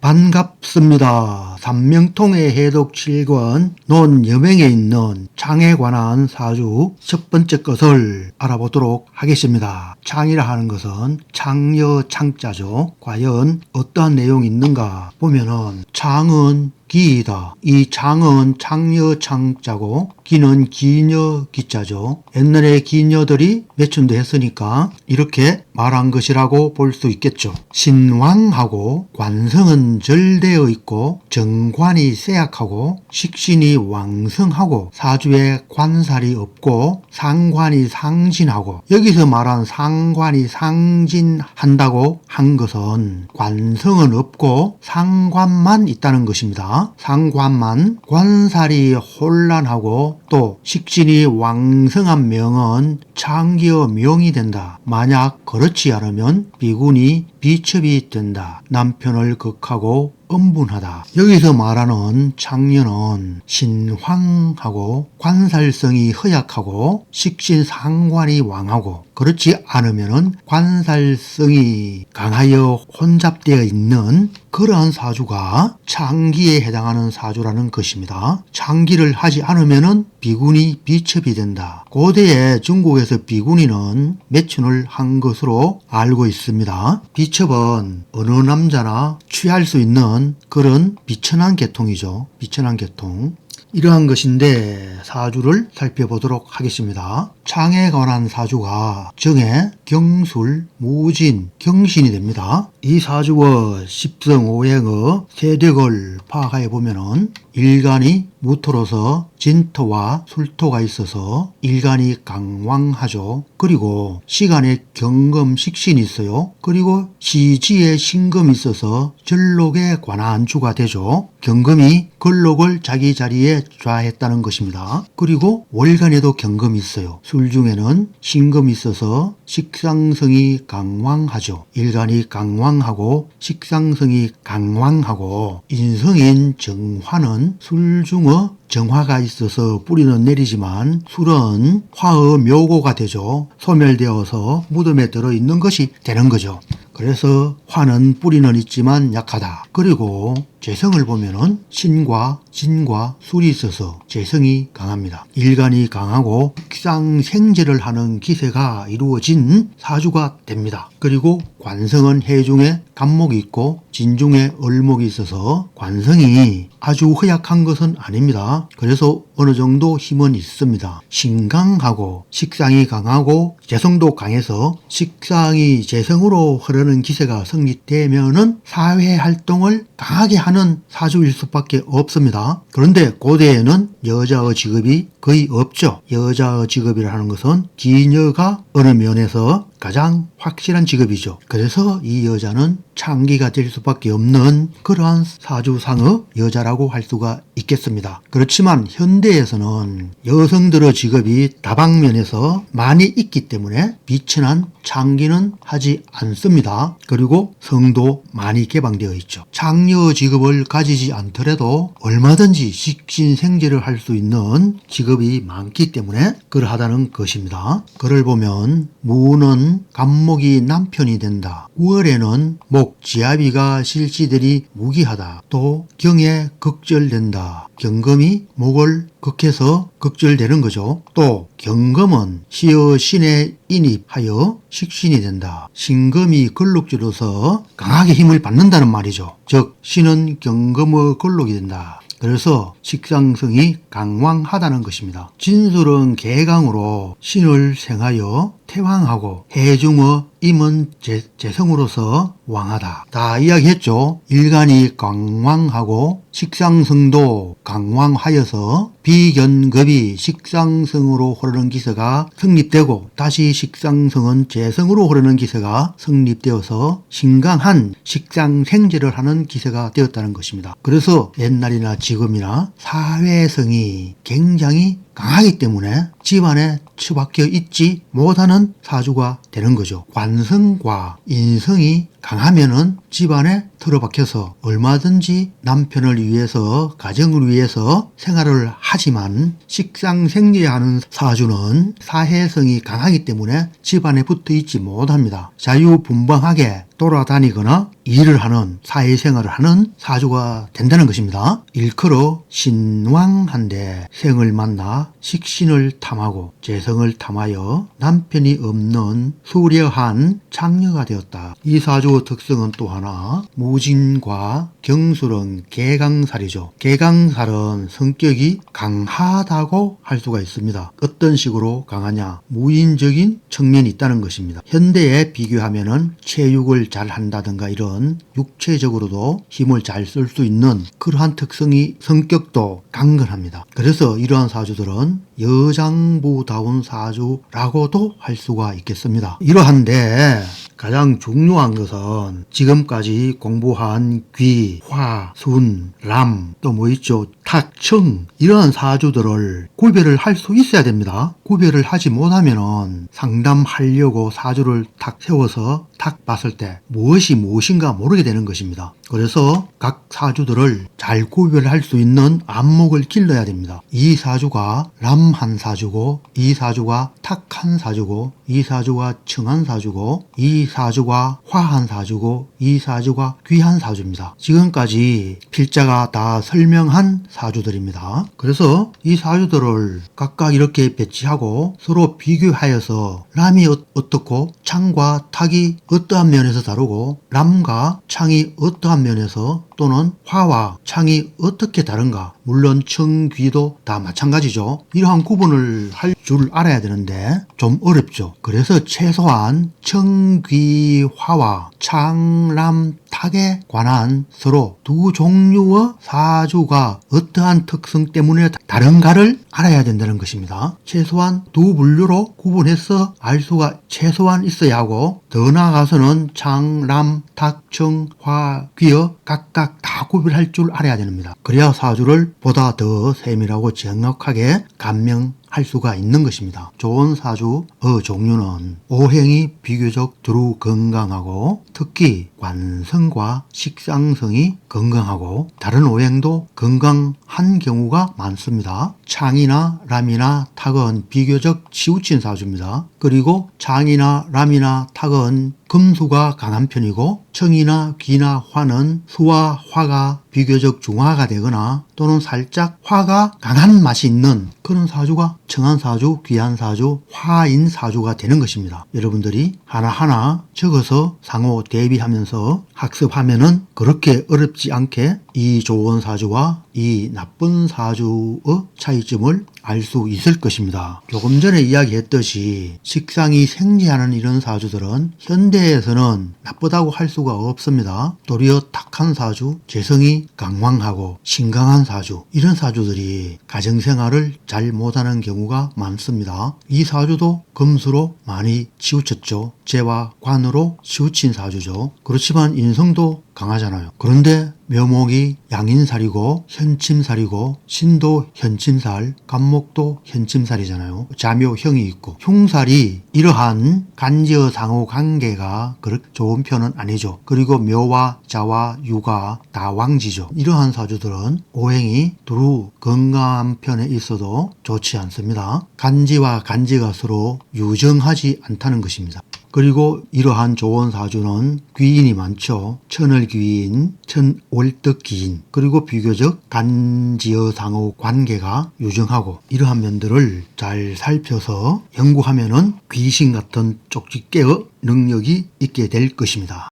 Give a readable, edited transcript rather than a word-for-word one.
반갑습니다. 삼명통의 해독 7권 논여명에 있는 창에 관한 사주 첫 번째 것을 알아보도록 하겠습니다. 창이라 하는 것은 창여 창자죠. 과연 어떠한 내용이 있는가 보면은 창은 기이다. 이 창은 창여 창자고 기는 기녀 기자죠. 옛날에 기녀들이 매춘도 했으니까 이렇게 말한 것이라고 볼 수 있겠죠. 신왕하고 관성은 절되어 있고 정관이 쇠약하고 식신이 왕성하고 사주에 관살이 없고 상관이 상진하고, 여기서 말한 상관이 상진한다고 한 것은 관성은 없고 상관만 있다는 것입니다. 상관만, 관살이 혼란하고 또 식신이 왕성한 명은 창기어 명이 된다. 만약 그렇지 않으면 비군이 비첩이 된다. 남편을 극하고 엄분하다. 여기서 말하는 창녀는 신황하고 관살성이 허약하고 식신 상관이 왕하고, 그렇지 않으면 관살성이 강하여 혼잡되어 있는 그러한 사주가 창기에 해당하는 사주라는 것입니다. 창기를 하지 않으면 비군이 비첩이 된다. 고대의 중국에서 비군이는 매춘을 한 것으로 알고 있습니다. 비첩은 어느 남자나 취할 수 있는 그런 비천한 계통이죠. 비천한 계통. 이러한 것인데 사주를 살펴보도록 하겠습니다. 창에 관한 사주가 정해, 경술, 무진, 경신이 됩니다. 이 사주의 십성오행의 세력을 파악해 보면은 일간이 무토로서 진토와 술토가 있어서 일간이 강왕하죠. 그리고 시간에 경금 식신이 있어요. 그리고 시지에 신금이 있어서 절록에 관한 주가 되죠. 경금이 걸록을 자기 자리에 좌했다는 것입니다. 그리고 월간에도 경금이 있어요. 술 중에는 신금이 있어서 식상성이 강왕하죠. 일간이 강왕하고 식상성이 강왕하고, 인성인 정화는 술 중의 정화가 있어서 뿌리는 내리지만 술은 화의 묘고가 되죠. 소멸되어서 무덤에 들어있는 것이 되는 거죠. 그래서 화는 뿌리는 있지만 약하다. 그리고 재성을 보면은 신과 진과 술이 있어서 재성이 강합니다. 일간이 강하고 식상생재를 하는 기세가 이루어진 사주가 됩니다. 그리고 관성은 해 중에 간목이 있고 진 중에 을목이 있어서 관성이 아주 허약한 것은 아닙니다. 그래서 어느 정도 힘은 있습니다. 신강하고 식상이 강하고 재성도 강해서 식상이 재성으로 흐르는 기세가 성립되면은 사회 활동을 강하게 하는 사주일 수밖에 없습니다. 그런데 고대에는 여자의 직업이 거의 없죠. 여자의 직업이라 하는 것은 기녀가 어느 면에서 가장 확실한 직업이죠. 그래서 이 여자는 창기가 될 수밖에 없는 그러한 사주상의 여자라고 할 수가 있겠습니다. 그렇지만 현대에서는 여성들의 직업이 다방면에서 많이 있기 때문에 비천한 창기는 하지 않습니다. 그리고 성도 많이 개방되어 있죠. 창녀 직업을 가지지 않더라도 얼마든지 식신생재를 할 수 있는 직업이 많기 때문에 그러하다는 것입니다. 글을 보면 무는 간목이 남편이 된다. 월에는 목 지아비가 실지들이 무기하다. 또 경에 극절된다. 경금이 목을 극해서 극절되는 거죠. 또 경금은 시의 신에 인입하여 식신이 된다. 신금이 걸록지로서 강하게 힘을 받는다는 말이죠. 즉 신은 경금의 걸록이 된다. 그래서 식상성이 강왕하다는 것입니다. 진술은 개강으로 신을 생하여 태왕하고 해중의 임은 재성으로서 왕하다. 다 이야기했죠. 일간이 강왕하고 식상성도 강왕하여서 비견급이 식상성으로 흐르는 기세가 성립되고 다시 식상성은 재성으로 흐르는 기세가 성립되어서 신강한 식상생재를 하는 기세가 되었다는 것입니다. 그래서 옛날이나 지금이나 사회성이 굉장히 강하기 때문에 집안에 처박혀 있지 못하는 사주가 되는 거죠. 관성과 인성이 강하면은 집안에 틀어박혀서 얼마든지 남편을 위해서 가정을 위해서 생활을 하지만 식상생리하는 사주는 사회성이 강하기 때문에 집안에 붙어 있지 못합니다. 자유분방하게 돌아다니거나 일을 하는 사회생활을 하는 사주가 된다는 것입니다. 일컬어 신왕한데 생을 만나 식신을 탐하고 재성을 탐하여 남편이 없는 수려한 창녀가 되었다. 이 사주의 특성은 또 하나 무진과 경술은 개강살이죠. 개강살은 성격이 강하다고 할 수가 있습니다. 어떤 식으로 강하냐? 무인적인 측면이 있다는 것입니다. 현대에 비교하면은 체육을 잘 한다든가 이런 육체적으로도 힘을 잘 쓸 수 있는 그러한 특성이 성격도 강건합니다. 그래서 이러한 사주들은 여장부다운 사주라고도 할 수가 있겠습니다. 이러한데 가장 중요한 것은 지금까지 공부한 귀, 화, 순, 람, 또 뭐 있죠? 탁, 청 이러한 사주들을 구별을 할 수 있어야 됩니다. 구별을 하지 못하면 상담하려고 사주를 탁 세워서 탁 봤을 때 무엇이 무엇인가 모르게 되는 것입니다. 그래서 각 사주들을 잘 구별할 수 있는 안목을 길러야 됩니다. 이 사주가 람한 사주고 이 사주가 탁한 사주고 이 사주가 청한 사주고 이 사주가 화한 사주고 이 사주가 귀한 사주입니다. 지금까지 필자가 다 설명한 사주들입니다. 그래서 이 사주들을 각각 이렇게 배치하고 서로 비교하여서 람이 어떻고 창과 탁이 어떠한 면에서 다르고 람과 창이 어떠한 면에서 또는 화와 창이 어떻게 다른가. 물론 청귀도 다 마찬가지죠. 이러한 구분을 할 줄 알아야 되는데 좀 어렵죠. 그래서 최소한 청귀화와 창람탁에 관한 서로 두 종류의 사주가 어떠한 특성 때문에 다른가를 알아야 된다는 것입니다. 최소한 두 분류로 구분해서 알 수가 최소한 있어야 하고 더 나아가서는 창람, 탁, 청, 화, 귀여 각각 다 구별할 줄 알아야 됩니다. 그래야 사주를 보다 더 세밀하고 정확하게 감명할 수가 있는 것입니다. 좋은 사주의 종류는 오행이 비교적 두루 건강하고 특히 관성과 식상성이 건강하고 다른 오행도 건강한 경우가 많습니다. 창이나 람이나 탁은 비교적 치우친 사주입니다. 그리고 창이나 람이나 탁은 금수가 강한 편이고 청이나 귀나 화는 수와 화가 비교적 중화가 되거나 또는 살짝 화가 강한 맛이 있는 그런 사주가 청한 사주, 귀한 사주, 화인 사주가 되는 것입니다. 여러분들이 하나하나 적어서 상호 대비하면서 학습하면은 그렇게 어렵지 않게 이 좋은 사주와 이 나쁜 사주의 차이점을 알 수 있을 것입니다. 조금 전에 이야기했듯이 식상이 생지하는 이런 사주들은 현대에서는 나쁘다고 할 수가 없습니다. 도리어 탁한 사주, 재성이 강왕하고 신강한 사주 이런 사주들이 가정생활을 잘 못하는 경우가 많습니다. 이 사주도 금수로 많이 치우쳤죠. 재와 관으로 치우친 사주죠. 그렇지만 인성도 강하잖아요. 그런데 묘목이 양인살이고 현침살이고 신도 현침살, 간목도 현침살이잖아요. 자묘형이 있고 흉살이 이러한 간지어 상호 관계가 그렇게 좋은 편은 아니죠. 그리고 묘와 자와 유가 다 왕지죠. 이러한 사주들은 오행이 두루 건강한 편에 있어도 좋지 않습니다. 간지와 간지가 서로 유정하지 않다는 것입니다. 그리고 이러한 좋은 사주는 귀인이 많죠. 천을귀인, 천월덕귀인, 그리고 비교적 간지어상호 관계가 유정하고 이러한 면들을 잘 살펴서 연구하면은 귀신 같은 쪽집게의 능력이 있게 될 것입니다.